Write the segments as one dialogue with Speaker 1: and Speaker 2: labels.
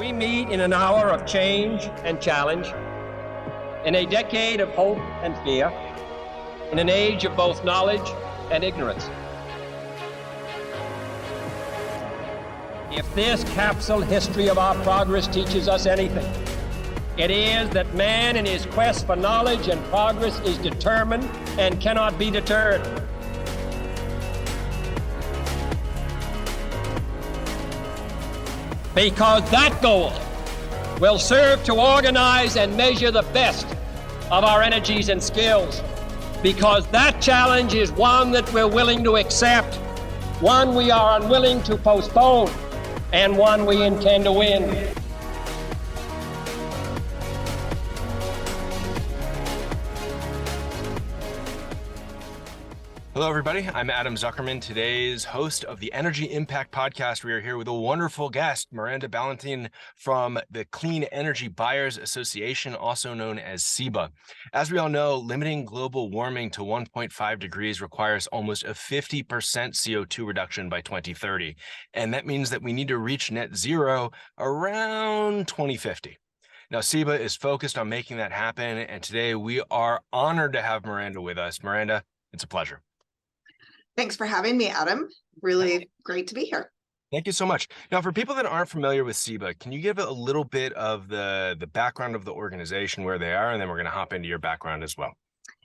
Speaker 1: We meet in an hour of change and challenge, in a decade of hope and fear, in an age of both knowledge and ignorance. If this capsule history of our progress teaches us anything, it is that man in his quest for knowledge and progress is determined and cannot be deterred. Because that goal will serve to organize and measure the best of our energies and skills. Because that challenge is one that we're willing to accept, one we are unwilling to postpone, and one we intend to win.
Speaker 2: Hello, everybody. I'm Adam Zuckerman, today's host of the Energy Impact Podcast. We are here with a wonderful guest, Miranda Ballentine from the Clean Energy Buyers Association, also known as CEBA. As we all know, limiting global warming to 1.5 degrees requires almost a 50% CO2 reduction by 2030. And that means that we need to reach net zero around 2050. Now, CEBA is focused on making that happen. And today we are honored to have Miranda with us. Miranda, it's a pleasure.
Speaker 3: Thanks for having me, Adam. Really great to be here.
Speaker 2: Thank you so much. Now, for people that aren't familiar with CEBA, can you give a little bit of the background of the organization, where they are, and then we're going to hop into your background as well?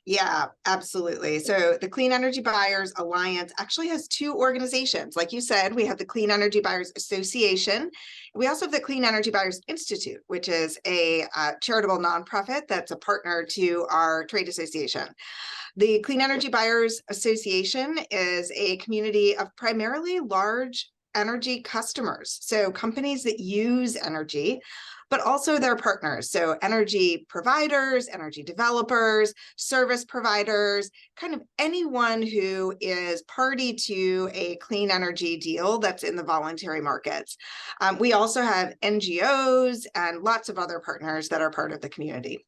Speaker 3: Yeah, absolutely. So the Clean Energy Buyers Alliance actually has two organizations. Like you said, we have the Clean Energy Buyers Association. We also have the Clean Energy Buyers Institute, which is a charitable nonprofit that's a partner to our trade association. The Clean Energy Buyers Association is a community of primarily large energy customers, so companies that use energy, but also their partners. So energy providers, energy developers, service providers, kind of anyone who is party to a clean energy deal that's in the voluntary markets. We also have NGOs and lots of other partners that are part of the community.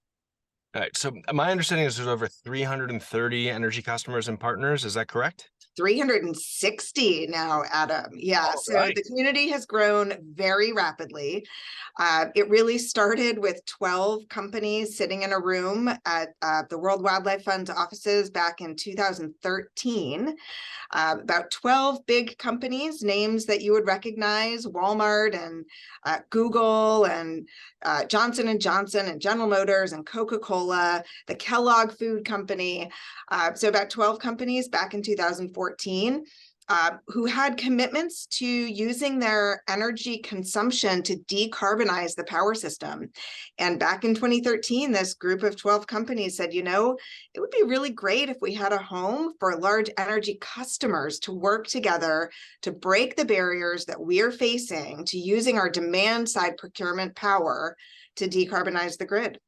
Speaker 2: All right. So my understanding is there's over 330 energy customers and partners. Is that correct?
Speaker 3: 360 now, Adam. Yeah,
Speaker 2: All
Speaker 3: so
Speaker 2: right.
Speaker 3: The community has grown very rapidly. It really started with 12 companies sitting in a room at the World Wildlife Fund's offices back in 2013. About 12 big companies, names that you would recognize, Walmart and Google and Johnson & Johnson and General Motors and Coca-Cola, the Kellogg Food Company. So about 12 companies back in 2014 who had commitments to using their energy consumption to decarbonize the power system. And back in 2013, this group of 12 companies said, you know, it would be really great if we had a home for large energy customers to work together to break the barriers that we're facing to using our demand side procurement power to decarbonize the grid.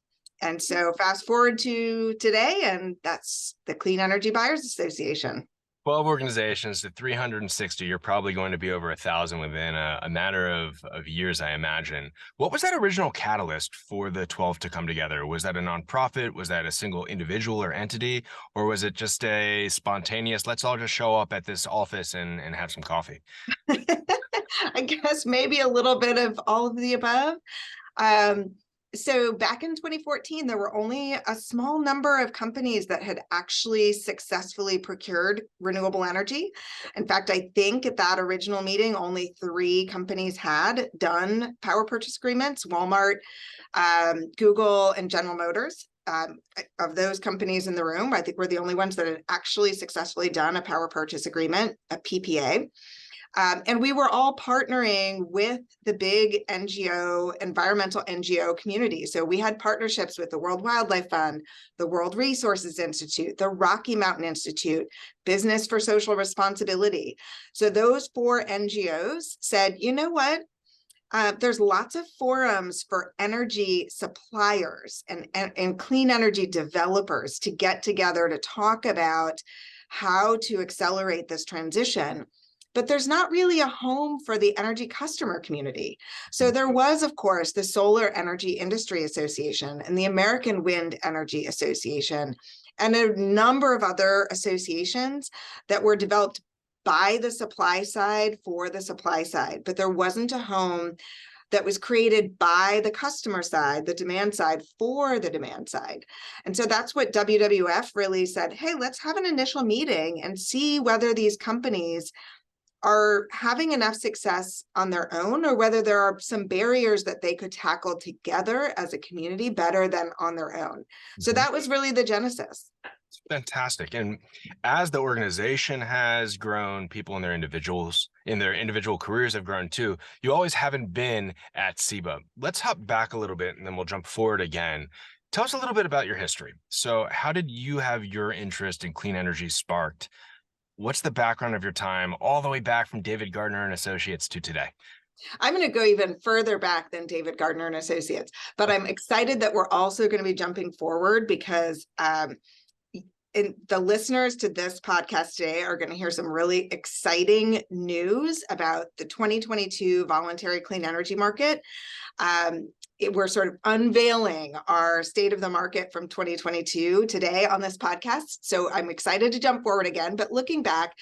Speaker 3: And so fast forward to today, and that's the Clean Energy Buyers Association.
Speaker 2: 12 organizations to 360. You're probably going to be over 1,000 within a matter of years, I imagine. What was that original catalyst for the 12 to come together? Was that a nonprofit? Was that a single individual or entity? Or was it just a spontaneous, let's all just show up at this office and have some coffee?
Speaker 3: I guess maybe a little bit of all of the above. So back in 2014, there were only a small number of companies that had actually successfully procured renewable energy. In fact, I think at that original meeting, only 3 companies had done power purchase agreements: Walmart, Google, and General Motors. Of those companies in the room, I think we're the only ones that had actually successfully done a power purchase agreement, a PPA. And we were all partnering with the big NGO, environmental NGO community. So we had partnerships with the World Wildlife Fund, the World Resources Institute, the Rocky Mountain Institute, Business for Social Responsibility. So those 4 NGOs said, you know what? There's lots of forums for energy suppliers and clean energy developers to get together to talk about how to accelerate this transition. But there's not really a home for the energy customer community. So there was, of course, the Solar Energy Industry Association and the American Wind Energy Association, and a number of other associations that were developed by the supply side for the supply side. But there wasn't a home that was created by the customer side, the demand side, for the demand side. And so that's what WWF really said, hey, let's have an initial meeting and see whether these companies are having enough success on their own, or whether there are some barriers that they could tackle together as a community better than on their own. So that was really the genesis.
Speaker 2: Fantastic. And as the organization has grown, people in their individual careers have grown too. You always haven't been at CEBA. Let's hop back a little bit and then we'll jump forward again. Tell us a little bit about your history. So how did you have your interest in clean energy sparked? What's the background of your time all the way back from David Gardner and Associates to today?
Speaker 3: I'm going to go even further back than David Gardner and Associates, but I'm excited that we're also going to be jumping forward because the listeners to this podcast today are going to hear some really exciting news about the 2022 voluntary clean energy market. We're sort of unveiling our state of the market from 2022 today on this podcast. So I'm excited to jump forward again, but looking back,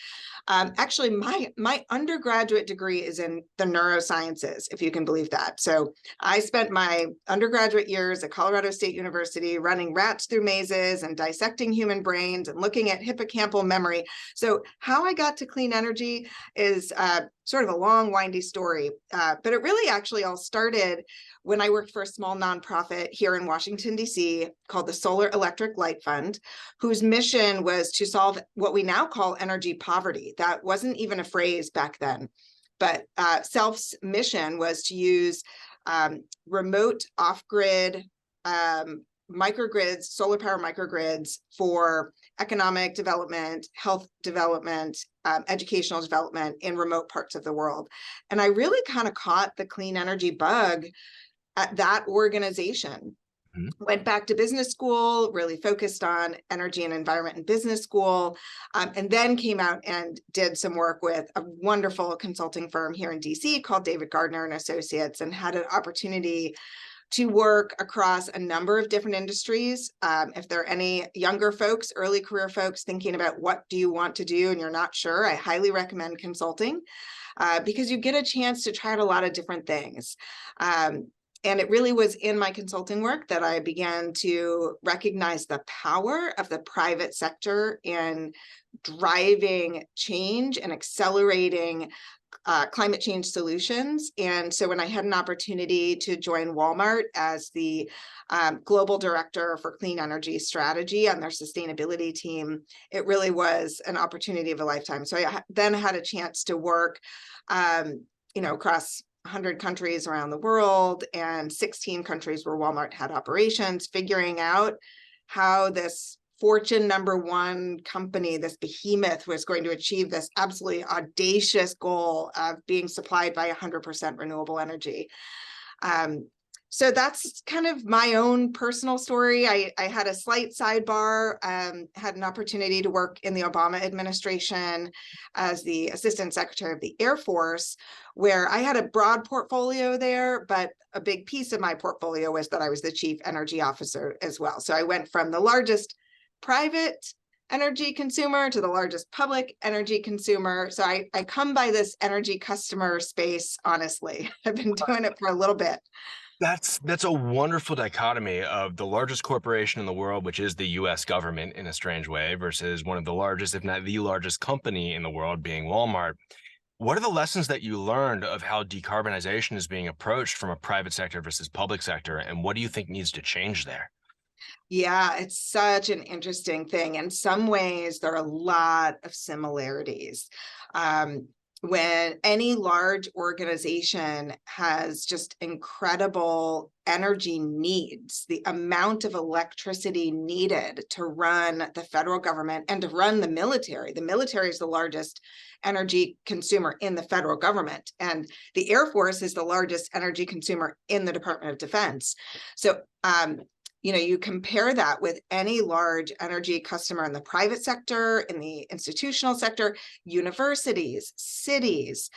Speaker 3: actually my undergraduate degree is in the neurosciences, if you can believe that. So I spent my undergraduate years at Colorado State University running rats through mazes and dissecting human brains and looking at hippocampal memory. So how I got to clean energy is sort of a long, windy story, but it really actually all started when I worked for a small nonprofit here in Washington, D.C. called the Solar Electric Light Fund, whose mission was to solve what we now call energy poverty. That wasn't even a phrase back then, but SELF's mission was to use remote off-grid microgrids, solar power microgrids for economic development, health development, educational development in remote parts of the world. And I really kind of caught the clean energy bug at that organization. Went back to business school, really focused on energy and environment in business school, and then came out and did some work with a wonderful consulting firm here in DC called David Gardner and Associates, and had an opportunity to work across a number of different industries. If there are any younger folks, early career folks thinking about what do you want to do and you're not sure, I highly recommend consulting because you get a chance to try out a lot of different things. And it really was in my consulting work that I began to recognize the power of the private sector in driving change and accelerating climate change solutions. And so when I had an opportunity to join Walmart as the global director for clean energy strategy on their sustainability team, it really was an opportunity of a lifetime. So I then had a chance to work, across 100 countries around the world and 16 countries where Walmart had operations, figuring out how this Fortune #1 company, this behemoth, was going to achieve this absolutely audacious goal of being supplied by 100% renewable energy. So that's kind of my own personal story. I had a slight sidebar, had an opportunity to work in the Obama administration as the Assistant Secretary of the Air Force, where I had a broad portfolio there, but a big piece of my portfolio was that I was the Chief Energy Officer as well. So I went from the largest private energy consumer to the largest public energy consumer. So I come by this energy customer space, honestly. I've been doing it for a little bit.
Speaker 2: That's a wonderful dichotomy of the largest corporation in the world, which is the US government in a strange way, versus one of the largest, if not the largest company in the world, being Walmart. What are the lessons that you learned of how decarbonization is being approached from a private sector versus public sector? And what do you think needs to change there?
Speaker 3: Yeah, it's such an interesting thing. In some ways, there are a lot of similarities. When any large organization has just incredible energy needs, the amount of electricity needed to run the federal government and to run the military is the largest energy consumer in the federal government, and the Air Force is the largest energy consumer in the Department of Defense. So you compare that with any large energy customer in the private sector, in the institutional sector, universities, cities,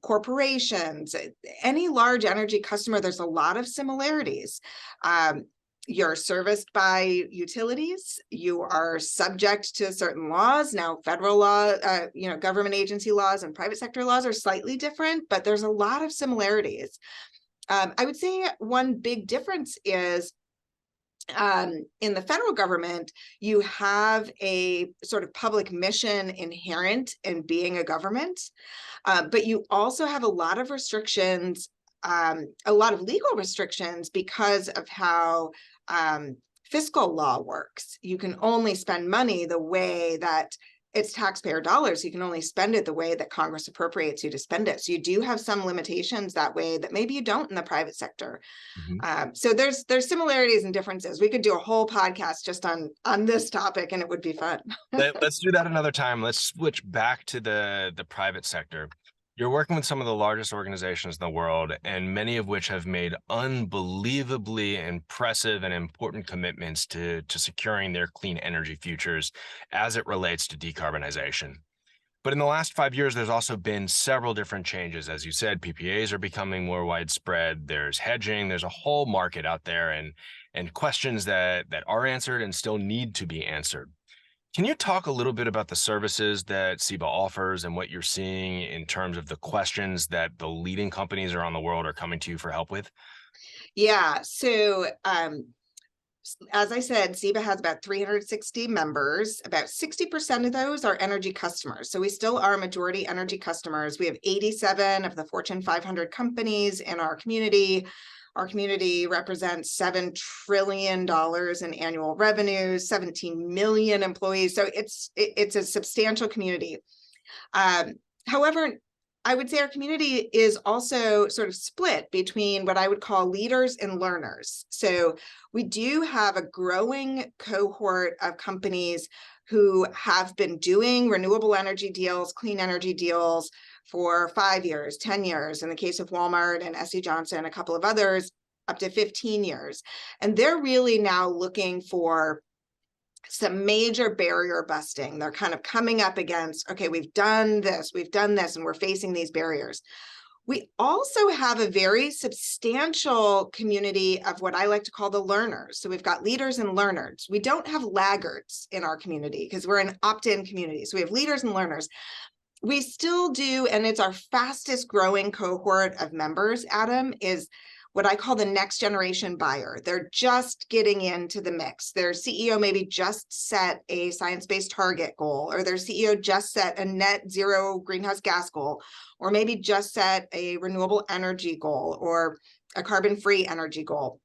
Speaker 3: corporations, any large energy customer, there's a lot of similarities. You're serviced by utilities. You are subject to certain laws. Now, federal law, government agency laws and private sector laws are slightly different, but there's a lot of similarities. I would say one big difference is in the federal government, you have a sort of public mission inherent in being a government, but you also have a lot of restrictions, a lot of legal restrictions because of how fiscal law works. You can only spend money the way that it's taxpayer dollars. You can only spend it the way that Congress appropriates you to spend it. So you do have some limitations that way that maybe you don't in the private sector. So there's similarities and differences. We could do a whole podcast just on this topic, and it would be fun.
Speaker 2: Let's do that another time. Let's switch back to the private sector. You're working with some of the largest organizations in the world, and many of which have made unbelievably impressive and important commitments to securing their clean energy futures as it relates to decarbonization. But in the last 5 years, there's also been several different changes. As you said, PPAs are becoming more widespread. There's hedging. There's a whole market out there, and questions that are answered and still need to be answered. Can you talk a little bit about the services that CEBA offers and what you're seeing in terms of the questions that the leading companies around the world are coming to you for help with?
Speaker 3: Yeah, so as I said, CEBA has about 360 members. About 60% of those are energy customers. So we still are majority energy customers. We have 87 of the Fortune 500 companies in our community. Our community represents $7 trillion in annual revenues, 17 million employees. So it's a substantial community. However, I would say our community is also sort of split between what I would call leaders and learners. So we do have a growing cohort of companies who have been doing renewable energy deals, clean energy deals for 5 years, 10 years. In the case of Walmart and SC Johnson, a couple of others, up to 15 years. And they're really now looking for some major barrier busting. They're kind of coming up against, okay, we've done this, and we're facing these barriers. We also have a very substantial community of what I like to call the learners. So we've got leaders and learners. We don't have laggards in our community because we're an opt-in community. So we have leaders and learners. We still do, and it's our fastest growing cohort of members, Adam, is what I call the next generation buyer. They're just getting into the mix. Their CEO maybe just set a science-based target goal, or their CEO just set a net zero greenhouse gas goal, or maybe just set a renewable energy goal or a carbon-free energy goal.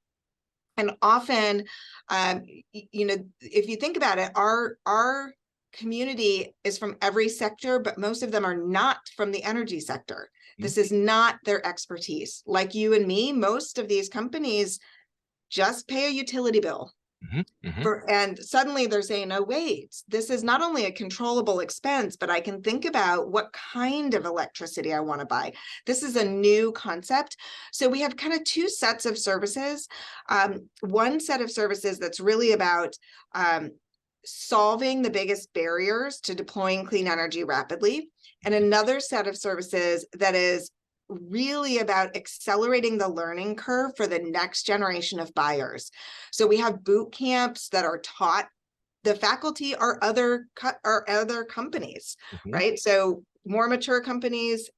Speaker 3: And often, if you think about it, our community is from every sector, but most of them are not from the energy sector. This is not their expertise. Like you and me, most of these companies just pay a utility bill. And suddenly they're saying, oh, wait, this is not only a controllable expense, but I can think about what kind of electricity I want to buy. This is a new concept. So we have kind of two sets of services. One set of services that's really about solving the biggest barriers to deploying clean energy rapidly, and another set of services that is really about accelerating the learning curve for the next generation of buyers. So we have boot camps that are taught. The faculty are other companies, right? So more mature companies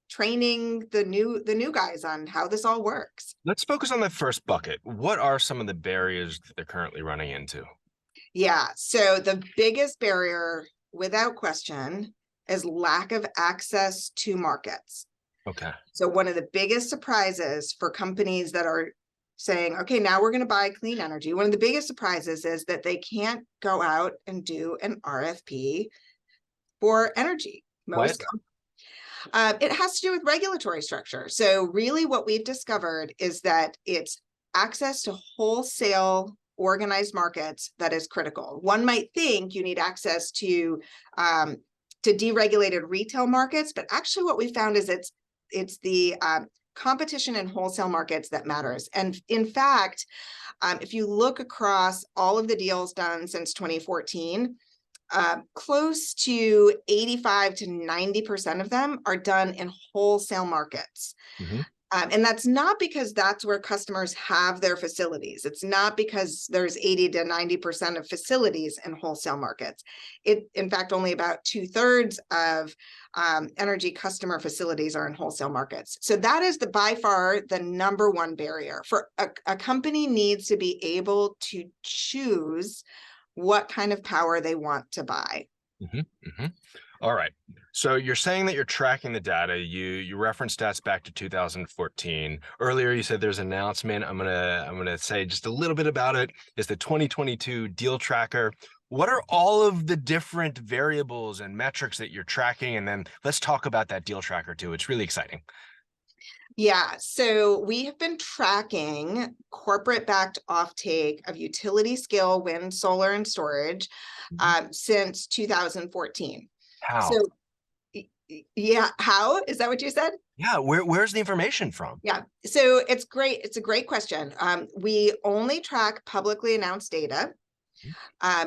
Speaker 3: training the new guys on how this all works.
Speaker 2: Let's focus on the first bucket. What are some of the barriers that they're currently running into?
Speaker 3: Yeah, so the biggest barrier, without question, is lack of access to markets.
Speaker 2: Okay.
Speaker 3: So one of the biggest surprises for companies that are saying, okay, now we're going to buy clean energy, one of the biggest surprises is that they can't go out and do an RFP for energy.
Speaker 2: Why is that?
Speaker 3: It has to do with regulatory structure. So really what we've discovered is that it's access to wholesale organized markets that is critical. One might think you need access to deregulated retail markets, but actually what we found is it's the competition in wholesale markets that matters. And in fact, if you look across all of the deals done since 2014, close to 85 to 90% of them are done in wholesale markets. And that's not because that's where customers have their facilities. It's not because there's 80 to 90% of facilities in wholesale markets. In fact, only about 2/3 of energy customer facilities are in wholesale markets. So that is by far the number one barrier. For a company needs to be able to choose what kind of power they want to buy.
Speaker 2: All right. So you're saying that you're tracking the data. You referenced stats back to 2014. Earlier, you said there's an announcement. I'm gonna say just a little bit about it. It's the 2022 deal tracker. What are all of the different variables and metrics that you're tracking? And then let's talk about that deal tracker too. It's really exciting.
Speaker 3: Yeah, so we have been tracking corporate-backed offtake of utility scale wind, solar, and storage since 2014.
Speaker 2: How?
Speaker 3: So, yeah, how? Is that what you said?
Speaker 2: Yeah, where's the information from?
Speaker 3: Yeah, so it's great. It's a great question. We only track publicly announced data.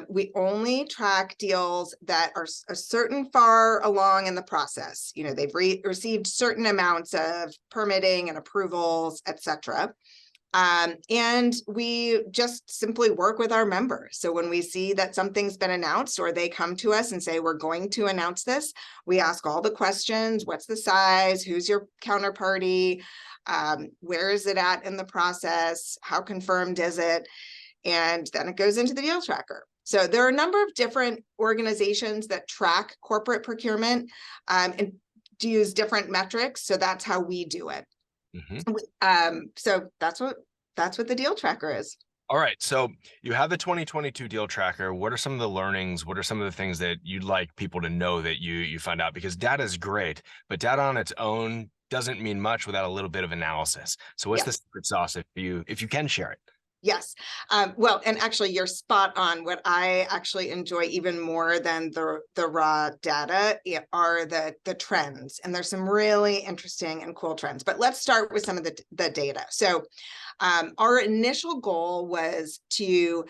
Speaker 3: We only track deals that are a certain far along in the process. You know, they've received certain amounts of permitting and approvals, etc. And we just simply work with our members. So when we see that something's been announced or they come to us and say, we're going to announce this, we ask all the questions. What's the size? Who's your counterparty? Where is it at in the process? How confirmed is it? And then it goes into the deal tracker. So there are a number of different organizations that track corporate procurement and use different metrics. So that's how we do it. So that's what the deal tracker is.
Speaker 2: All right. So you have the 2022 deal tracker. What are some of the learnings? What are some of the things that you'd like people to know that you find out? Because data is great, but data on its own doesn't mean much without a little bit of analysis. So what's the secret sauce if you can share it?
Speaker 3: Yes. Well, and actually you're spot on. What I actually enjoy even more than the raw data are the trends. And there's some really interesting and cool trends. But let's start with some of the data. So our initial goal was to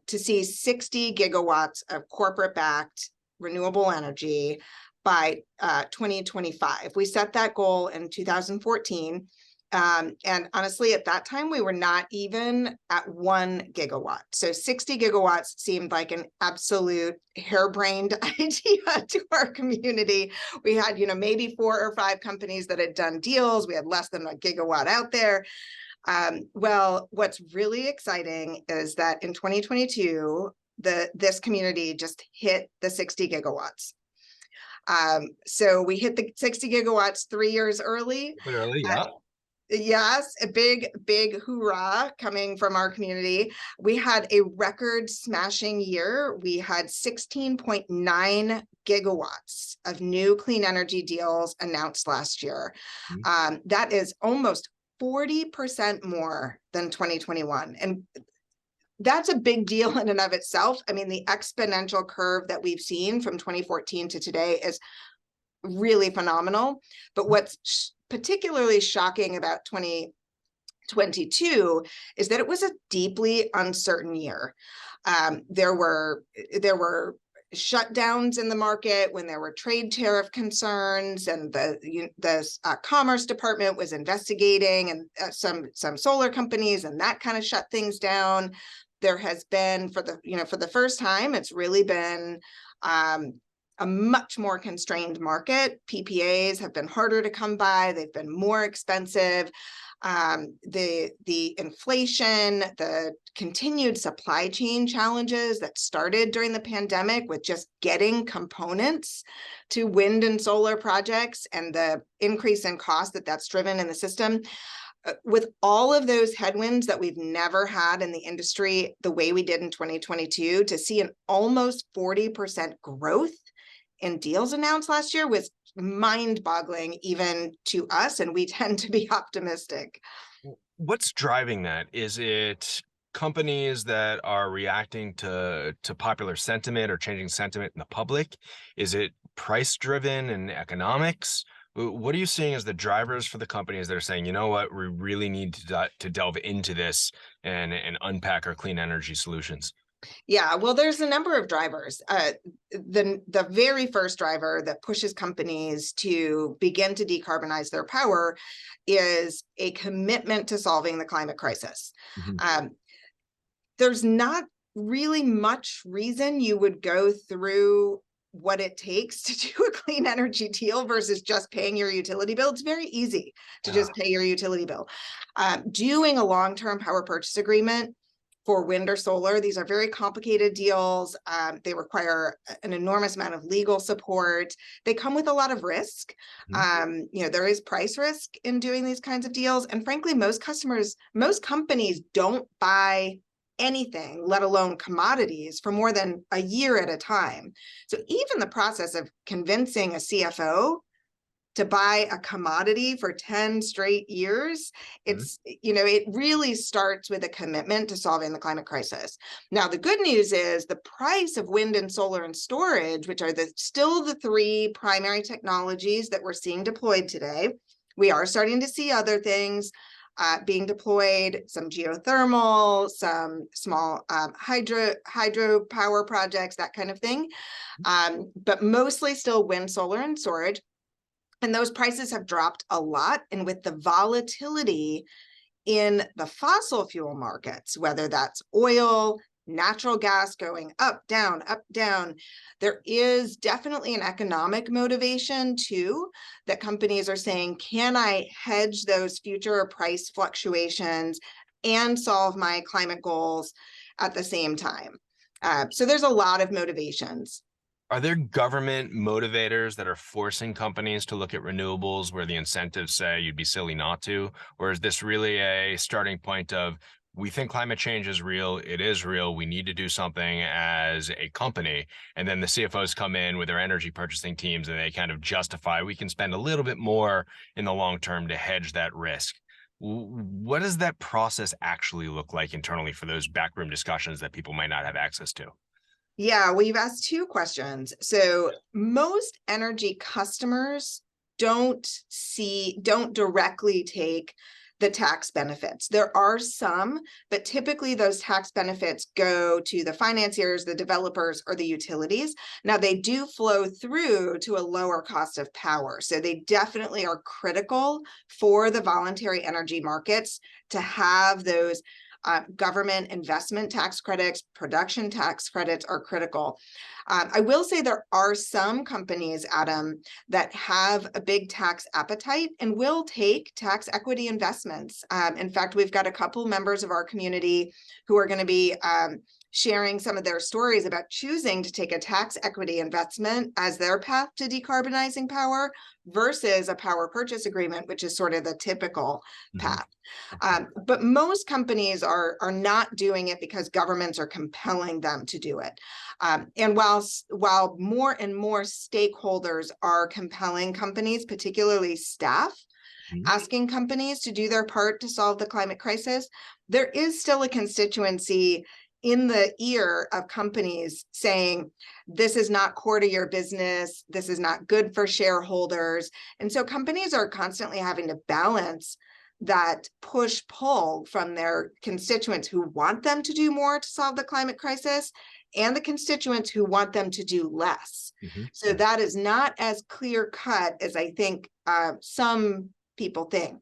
Speaker 3: see 60 gigawatts of corporate-backed renewable energy by 2025. We set that goal in 2014. And honestly, at that time, we were not even at 1 gigawatt. So 60 gigawatts seemed like an absolute harebrained idea to our community. We had, maybe 4 or 5 companies that had done deals. We had less than a gigawatt out there. Well, what's really exciting is that in 2022, this community just hit the 60 gigawatts. So we hit the 60 gigawatts 3 years early.
Speaker 2: Yeah.
Speaker 3: Yes, a big hoorah coming from our community. We had a record smashing year. We had 16.9 gigawatts of new clean energy deals announced last year. That is almost 40% more than 2021. And that's a big deal in and of itself. I mean, the exponential curve that we've seen from 2014 to today is really phenomenal. But what's particularly shocking about 2022 is that it was a deeply uncertain year. There were shutdowns in the market when there were trade tariff concerns, and the Commerce Department was investigating and some solar companies, and that kind of shut things down. There has been, for the first time, it's really been a much more constrained market. PPAs have been harder to come by. They've been more expensive. The inflation, the continued supply chain challenges that started during the pandemic with just getting components to wind and solar projects, and the increase in cost that's driven in the system. With all of those headwinds that we've never had in the industry the way we did in 2022, to see an almost 40% growth in deals announced last year was mind-boggling even to us, and we tend to be optimistic.
Speaker 2: What's driving that? Is it companies that are reacting to popular sentiment or changing sentiment in the public? Is it price-driven and economics? What are you seeing as the drivers for the companies that are saying, you know what, we really need to delve into this and unpack our clean energy solutions?
Speaker 3: Yeah, well, there's a number of drivers. The very first driver that pushes companies to begin to decarbonize their power is a commitment to solving the climate crisis.
Speaker 2: Mhm.
Speaker 3: There's not really much reason you would go through what it takes to do a clean energy deal versus just paying your utility bill. It's very easy to
Speaker 2: Yeah.
Speaker 3: just pay your utility bill. Doing a long-term power purchase agreement for wind or solar, these are very complicated deals. They require an enormous amount of legal support. They come with a lot of risk.
Speaker 2: Mhm.
Speaker 3: There is price risk in doing these kinds of deals. And frankly, most companies don't buy anything, let alone commodities, for more than a year at a time. So even the process of convincing a CFO to buy a commodity for 10 straight years,
Speaker 2: Mhm.
Speaker 3: it really starts with a commitment to solving the climate crisis. Now, the good news is the price of wind and solar and storage, which are still the three primary technologies that we're seeing deployed today. We are starting to see other things being deployed, some geothermal, some small hydro power projects, that kind of thing. But mostly still wind, solar, and storage. And those prices have dropped a lot. And with the volatility in the fossil fuel markets, whether that's oil, natural gas going up, down, there is definitely an economic motivation too, that companies are saying, can I hedge those future price fluctuations and solve my climate goals at the same time? So there's a lot of motivations.
Speaker 2: Are there government motivators that are forcing companies to look at renewables where the incentives say you'd be silly not to? Or is this really a starting point of, we think climate change is real, it is real, we need to do something as a company? And then the CFOs come in with their energy purchasing teams and they kind of justify, we can spend a little bit more in the long term to hedge that risk. What does that process actually look like internally for those backroom discussions that people might not have access to?
Speaker 3: Yeah, well, you've asked two questions. So most energy customers don't directly take the tax benefits. There are some, but typically those tax benefits go to the financiers, the developers, or the utilities. Now they do flow through to a lower cost of power. So they definitely are critical for the voluntary energy markets to have those government investment tax credits, production tax credits are critical. I will say there are some companies, Adam, that have a big tax appetite and will take tax equity investments. In fact, we've got a couple members of our community who are going to be sharing some of their stories about choosing to take a tax equity investment as their path to decarbonizing power versus a power purchase agreement, which is sort of the typical path. But most companies are not doing it because governments are compelling them to do it. And while more and more stakeholders are compelling companies, particularly staff,
Speaker 2: Mhm.
Speaker 3: asking companies to do their part to solve the climate crisis, there is still a constituency in the ear of companies saying, this is not core to your business, this is not good for shareholders. And so companies are constantly having to balance that push-pull from their constituents who want them to do more to solve the climate crisis and the constituents who want them to do less.
Speaker 2: Mhm.
Speaker 3: So that is not as clear-cut as I think some people think.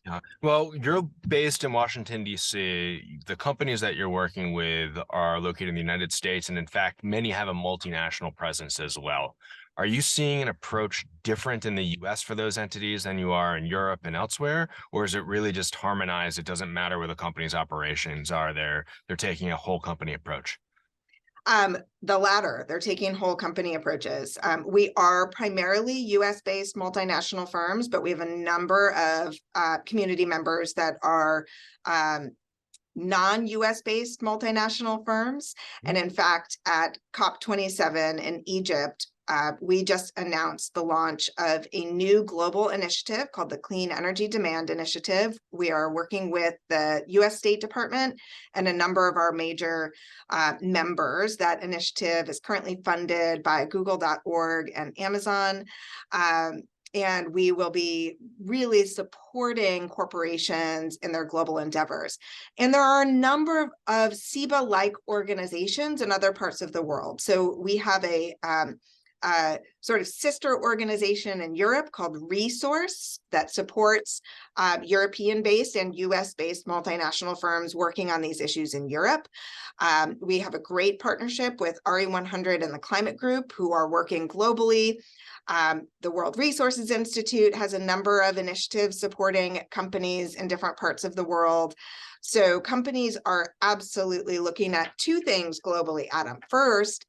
Speaker 2: Yeah. Well, you're based in Washington, D.C. The companies that you're working with are located in the United States, and in fact, many have a multinational presence as well. Are you seeing an approach different in the U.S. for those entities than you are in Europe and elsewhere? Or is it really just harmonized? It doesn't matter where the company's operations are, they're taking a whole company approach.
Speaker 3: The latter, they're taking whole company approaches. We are primarily US-based multinational firms, but we have a number of community members that are non-US based multinational firms. And in fact, at COP27 in Egypt, we just announced the launch of a new global initiative called the Clean Energy Demand Initiative. We are working with the US State Department and a number of our major members. That initiative is currently funded by Google.org and Amazon. And we will be really supporting corporations in their global endeavors. And there are a number of CEBA-like organizations in other parts of the world. So we have a sort of sister organization in Europe called Resource that supports European-based and US-based multinational firms working on these issues in Europe. We have a great partnership with RE100 and the Climate Group, who are working globally. The World Resources Institute has a number of initiatives supporting companies in different parts of the world. So companies are absolutely looking at two things globally, Adam. First,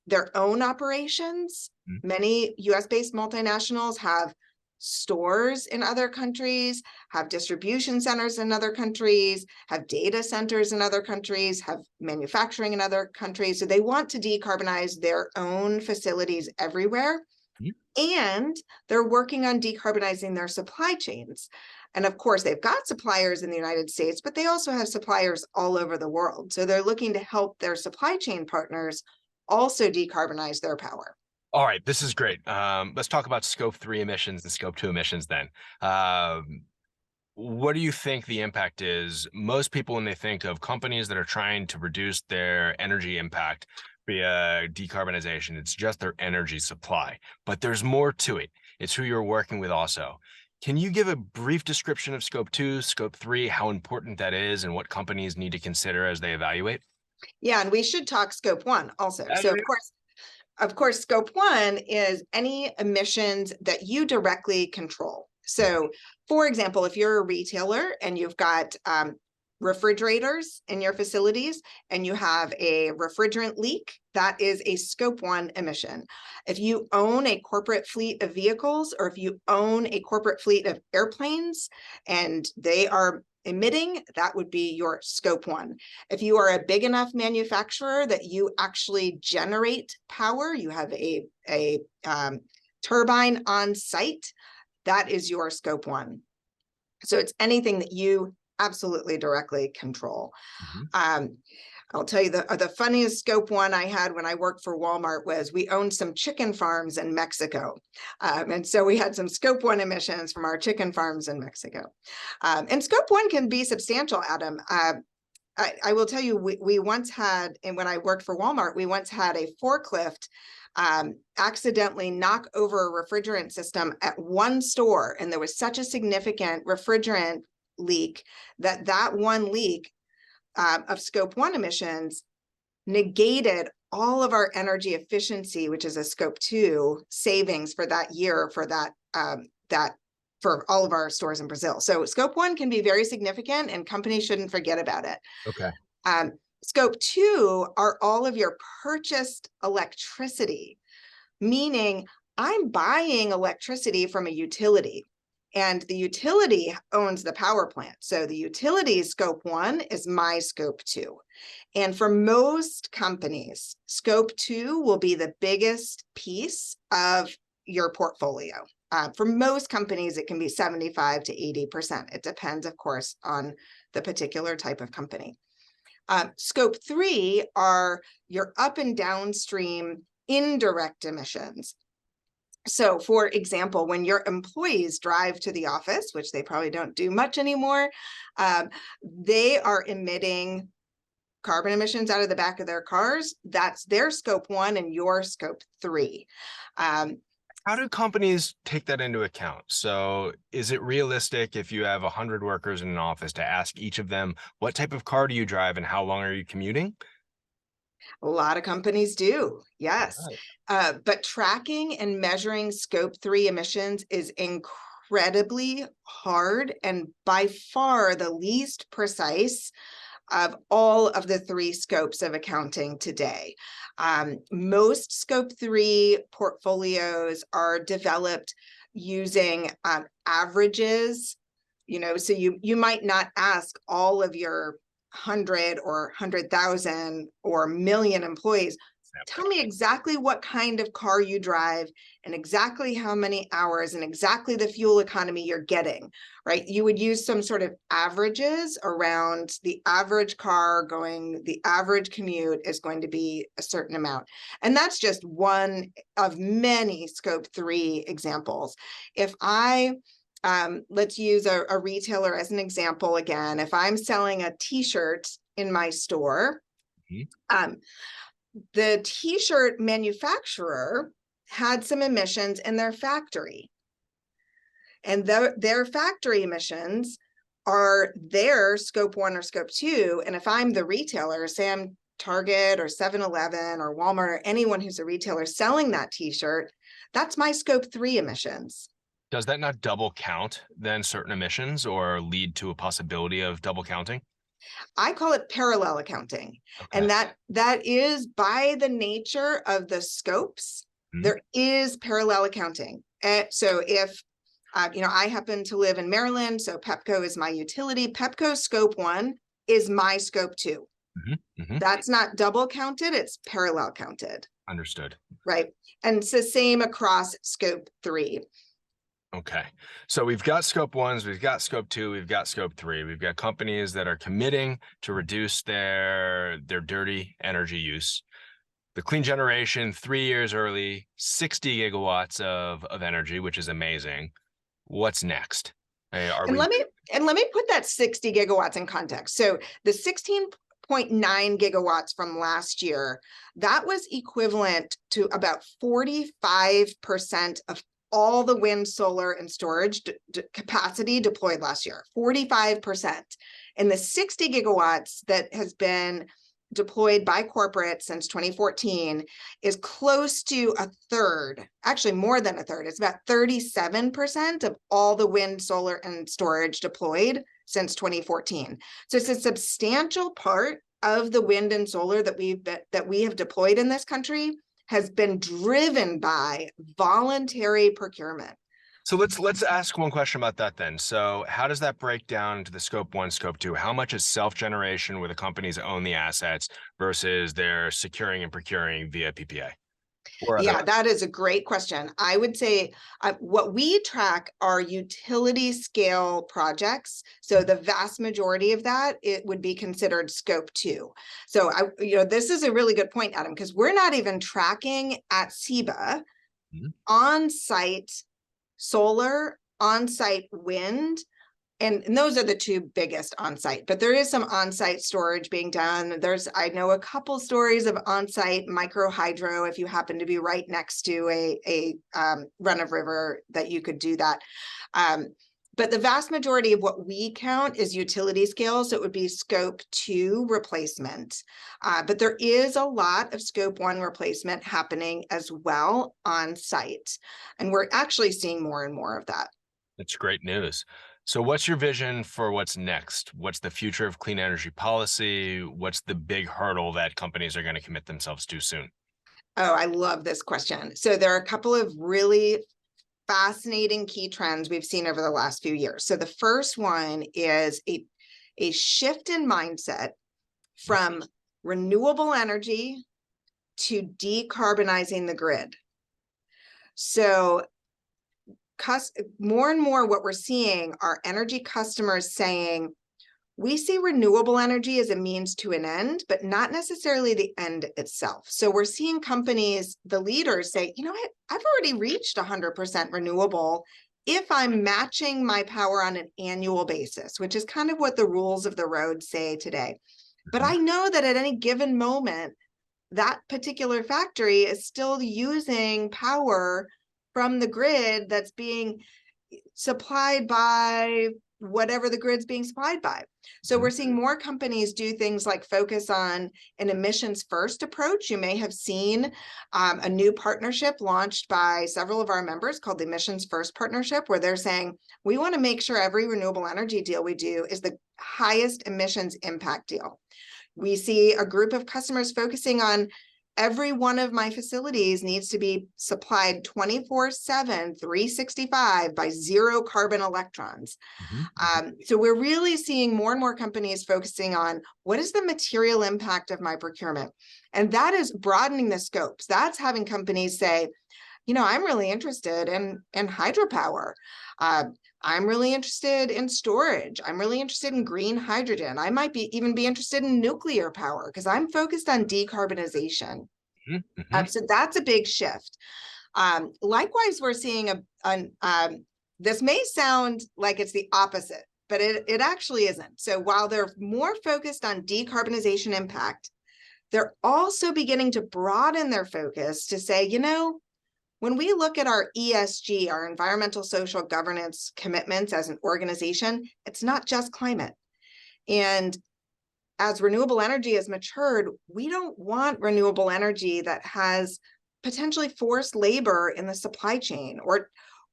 Speaker 3: their own operations. Many US-based multinationals have stores in other countries, have distribution centers in other countries, have data centers in other countries, have manufacturing in other countries. So they want to decarbonize their own facilities everywhere. And they're working on decarbonizing their supply chains. And of course, they've got suppliers in the United States, but they also have suppliers all over the world. So they're looking to help their supply chain partners also decarbonize their power.
Speaker 2: All right, this is great. Let's talk about Scope 3 emissions and Scope 2 emissions then. What do you think the impact is? Most people, when they think of companies that are trying to reduce their energy impact via decarbonization, it's just their energy supply, but there's more to it. It's who you're working with also. Can you give a brief description of Scope 2, Scope 3, how important that is, and what companies need to consider as they evaluate?
Speaker 3: Yeah, and we should talk Scope 1 also. So of course, Scope 1 is any emissions that you directly control. So for example, if you're a retailer and you've got refrigerators in your facilities and you have a refrigerant leak, that is a Scope 1 emission. If you own a corporate fleet of vehicles, or if you own a corporate fleet of airplanes and they are emitting, that would be your Scope 1. If you are a big enough manufacturer that you actually generate power, you have a turbine on site, that is your Scope 1. So it's anything that you absolutely directly control. I'll tell you the funniest Scope 1 I had when I worked for Walmart was we owned some chicken farms in Mexico. And so we had some Scope 1 emissions from our chicken farms in Mexico. And Scope 1 can be substantial, Adam. I will tell you, we once had, and when I worked for Walmart, we once had a forklift accidentally knock over a refrigerant system at one store. And there was such a significant refrigerant leak that one leak of Scope 1 emissions negated all of our energy efficiency, which is a Scope 2 savings for that year for for all of our stores in Brazil. So Scope 1 can be very significant and companies shouldn't forget about it.
Speaker 2: Okay.
Speaker 3: Scope 2 are all of your purchased electricity, meaning I'm buying electricity from a utility. And the utility owns the power plant. So the utility Scope 1 is my Scope 2. And for most companies, Scope 2 will be the biggest piece of your portfolio. For most companies, it can be 75 to 80%. It depends, of course, on the particular type of company. Scope 3 are your up and downstream indirect emissions. So for example, when your employees drive to the office, which they probably don't do much anymore, they are emitting carbon emissions out of the back of their cars. That's their Scope 1 and your Scope 3.
Speaker 2: How do companies take that into account? So is it realistic if you have 100 workers in an office to ask each of them, what type of car do you drive and how long are you commuting?
Speaker 3: A lot of companies do, yes.
Speaker 2: Right.
Speaker 3: But tracking and measuring Scope 3 emissions is incredibly hard and by far the least precise of all of the 3 scopes of accounting today. Most Scope 3 portfolios are developed using averages, so you might not ask all of your 100 or 100,000 or million employees tell me exactly what kind of car you drive and exactly how many hours and exactly the fuel economy you're getting, right? You would use some sort of averages around the average car going, the average commute is going to be a certain amount. And that's just one of many Scope 3 examples. If I let's use a retailer as an example again. If I'm selling a t-shirt in my store, the t-shirt manufacturer had some emissions in their factory. And their factory emissions are their Scope 1 or Scope 2. And if I'm the retailer, say I'm Target or 7-Eleven or Walmart or anyone who's a retailer selling that t-shirt, that's my Scope 3 emissions.
Speaker 2: Does that not double count then certain emissions or lead to a possibility of double counting?
Speaker 3: I call it parallel accounting. Okay. And that is by the nature of the scopes, there is parallel accounting. So if, I happen to live in Maryland, so Pepco is my utility. Pepco Scope 1 is my Scope 2. That's not double counted, it's parallel counted.
Speaker 2: Understood.
Speaker 3: Right. And it's the same across Scope 3.
Speaker 2: Okay. So we've got Scope 1s, we've got Scope 2, we've got Scope 3. We've got companies that are committing to reduce their dirty energy use. The clean generation, 3 years early, 60 gigawatts of energy, which is amazing. What's next? Let me put that 60 gigawatts in context. So the 16.9 gigawatts from last year, that was equivalent to about 45% of all the wind, solar, and storage capacity deployed last year, 45%. And the 60 gigawatts that has been deployed by corporate since 2014 is close to a third, actually more than a third. It's about 37% of all the wind, solar, and storage deployed since 2014. So it's a substantial part of the wind and solar that we have deployed in this country has been driven by voluntary procurement. So let's ask one question about that then. So how does that break down into the Scope 1, Scope 2? How much is self-generation where the companies own the assets versus they're securing and procuring via PPA?
Speaker 3: Yeah, that is a great question. I would say what we track are utility scale projects. So the vast majority of that, it would be considered Scope 2. So this is a really good point, Adam, because we're not even tracking at CEBA on-site solar, on-site wind, and those are the two biggest on-site, but there is some on-site storage being done. I know a couple stories of on-site micro hydro if you happen to be right next to a run of river that you could do that. But the vast majority of what we count is utility scale, so it would be Scope 2 replacement. But there is a lot of Scope 1 replacement happening as well on site. And we're actually seeing more and more of that.
Speaker 2: That's great news. So what's your vision for what's next? What's the future of clean energy policy? What's the big hurdle that companies are going to commit themselves to soon?
Speaker 3: Oh, I love this question. So there are a couple of really fascinating key trends we've seen over the last few years. So the first one is a shift in mindset from renewable energy to decarbonizing the grid. So more and more what we're seeing are energy customers saying, we see renewable energy as a means to an end, but not necessarily the end itself. So we're seeing companies, the leaders say, you know what, I've already reached 100% renewable if I'm matching my power on an annual basis, which is kind of what the rules of the road say today. But I know that at any given moment, that particular factory is still using power from the grid that's being supplied by whatever the grid's being supplied by. So we're seeing more companies do things like focus on an emissions first approach. You may have seen a new partnership launched by several of our members called the Emissions First Partnership, where they're saying, we want to make sure every renewable energy deal we do is the highest emissions impact deal. We see a group of customers focusing on every one of my facilities needs to be supplied 24/7, 365 by zero carbon electrons. So we're really seeing more and more companies focusing on what is the material impact of my procurement? And that is broadening the scopes. That's having companies say, you know, I'm really interested in hydropower. I'm really interested in storage. I'm really interested in green hydrogen. I might even be interested in nuclear power because I'm focused on decarbonization. So that's a big shift. Likewise, we're seeing this may sound like it's the opposite, but it actually isn't. So while they're more focused on decarbonization impact, they're also beginning to broaden their focus to say, you know, when we look at our ESG, our environmental social governance commitments as an organization, it's not just climate. And as renewable energy has matured, we don't want renewable energy that has potentially forced labor in the supply chain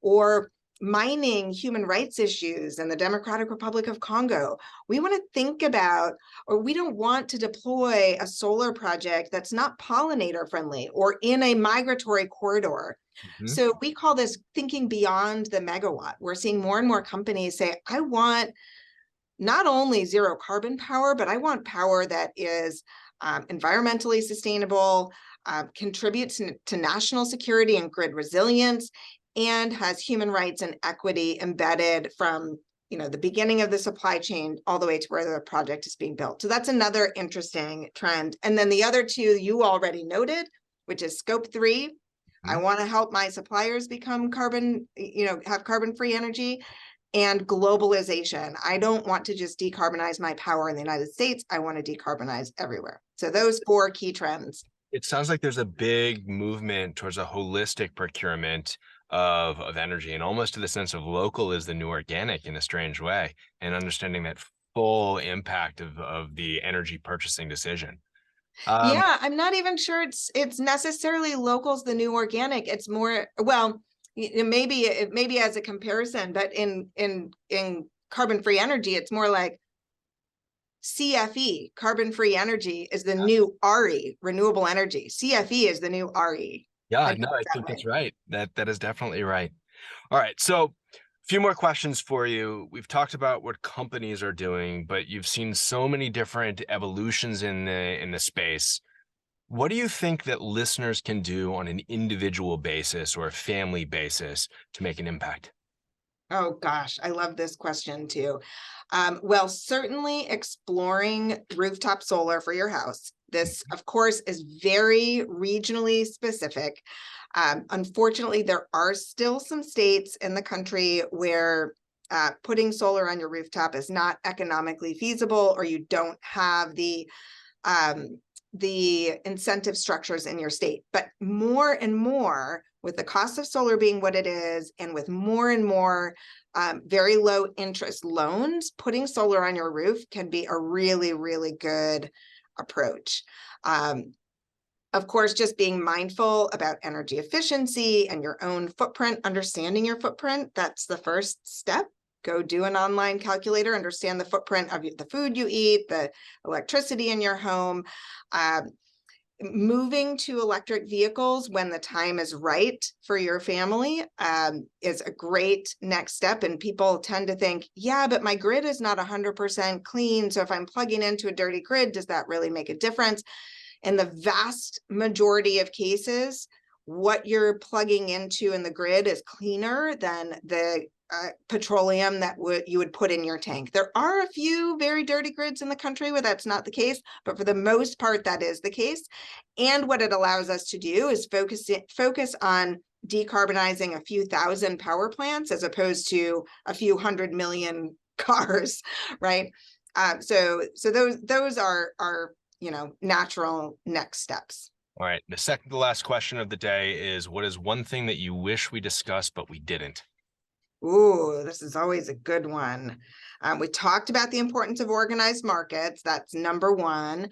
Speaker 3: or mining human rights issues in the Democratic Republic of Congo. We want to think about, or we don't want to deploy a solar project that's not pollinator friendly or in a migratory corridor. So we call this thinking beyond the megawatt. We're seeing more and more companies say, I want not only zero carbon power, but I want power that is environmentally sustainable, contributes to national security and grid resilience, and has human rights and equity embedded from, you know, the beginning of the supply chain all the way to where the project is being built. So that's another interesting trend. And then the other two you already noted, which is scope 3. I want to help my suppliers become carbon, you know, have carbon-free energy, and globalization. I don't want to just decarbonize my power in the United States. I want to decarbonize everywhere. So those 4 key trends.
Speaker 2: It sounds like there's a big movement towards a holistic procurement of energy, and almost to the sense of local is the new organic in a strange way, and understanding that full impact of the energy purchasing decision.
Speaker 3: Yeah, I'm not even sure it's necessarily local's the new organic. It's more, well, maybe as a comparison, but in carbon-free energy, it's more like CFE, carbon-free energy, is the new RE, renewable energy. CFE is the new RE.
Speaker 2: Yeah, no, I think that's right. That is definitely right. All right, so a few more questions for you. We've talked about what companies are doing, but you've seen so many different evolutions in the space. What do you think that listeners can do on an individual basis or a family basis to make an impact?
Speaker 3: Oh gosh, I love this question too. Well, certainly exploring rooftop solar for your house. This, of course, is very regionally specific. Unfortunately, there are still some states in the country where putting solar on your rooftop is not economically feasible, or you don't have the incentive structures in your state. But more and more, with the cost of solar being what it is, and with more and more very low interest loans, putting solar on your roof can be a really, really good approach. Of course, just being mindful about energy efficiency and your own footprint, understanding your footprint, that's the first step. Go do an online calculator, understand the footprint of the food you eat, the electricity in your home. Moving to electric vehicles when the time is right for your family is a great next step. And people tend to think, yeah, but my grid is not 100% clean. So if I'm plugging into a dirty grid, does that really make a difference? In the vast majority of cases, what you're plugging into in the grid is cleaner than the petroleum that you would put in your tank. There are a few very dirty grids in the country where that's not the case, but for the most part, that is the case. And what it allows us to do is focus on decarbonizing a few thousand power plants as opposed to a few 100 million cars, right? So those are natural next steps.
Speaker 2: All right, the second to last question of the day is, what is one thing that you wish we discussed but we didn't?
Speaker 3: Ooh, this is always a good one. We talked about the importance of organized markets. That's number 1.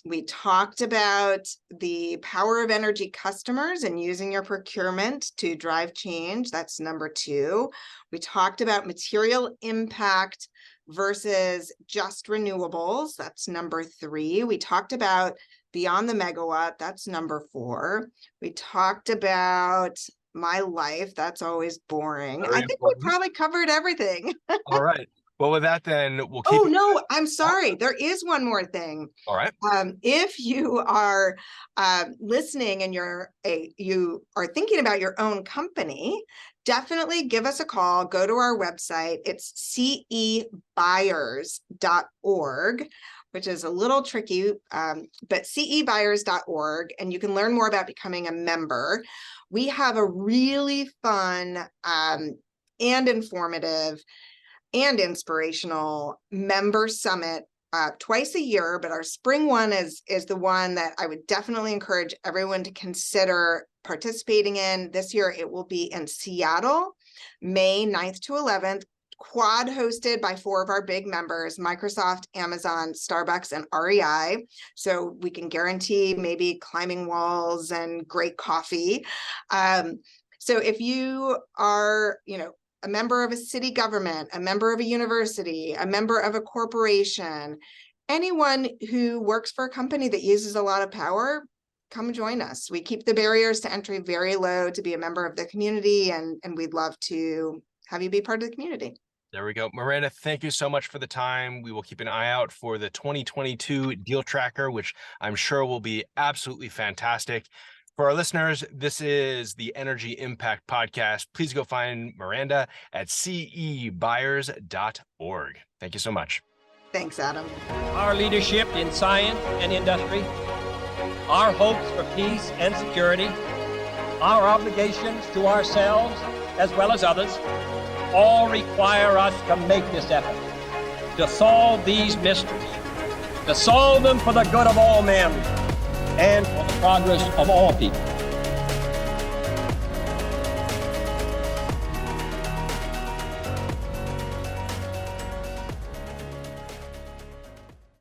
Speaker 3: We talked about the power of energy customers and using your procurement to drive change. That's number 2. We talked about material impact versus just renewables. That's number 3. We talked about beyond the megawatt. That's number 4. We talked about my life. That's always boring.
Speaker 2: Very
Speaker 3: I think
Speaker 2: important.
Speaker 3: we probably covered everything.
Speaker 2: All right. Well, with that, then we'll keep.
Speaker 3: Oh, no, I'm sorry. There is one more thing.
Speaker 2: All right.
Speaker 3: If you are listening and you are thinking about your own company, definitely give us a call. Go to our website. It's cebuyers.org, which is a little tricky, but cebuyers.org, and you can learn more about becoming a member. We have a really fun and informative and inspirational member summit twice a year, but our spring one is the one that I would definitely encourage everyone to consider participating in. This year it will be in Seattle, May 9th to 11th, quad hosted by 4 of our big members, Microsoft, Amazon, Starbucks, and REI. So we can guarantee maybe climbing walls and great coffee. So if you are, a member of a city government, a member of a university, a member of a corporation, anyone who works for a company that uses a lot of power, come join us. We keep the barriers to entry very low to be a member of the community, and we'd love to have you be part of the community.
Speaker 2: There we go. Miranda, thank you so much for the time. We will keep an eye out for the 2022 deal tracker, which I'm sure will be absolutely fantastic. For our listeners, this is the Energy Impact Podcast. Please go find Miranda at cebuyers.org. Thank you so much.
Speaker 3: Thanks, Adam.
Speaker 1: Our leadership in science and industry, our hopes for peace and security, our obligations to ourselves as well as others, all require us to make this effort, to solve these mysteries, to solve them for the good of all men, and for the progress of all people.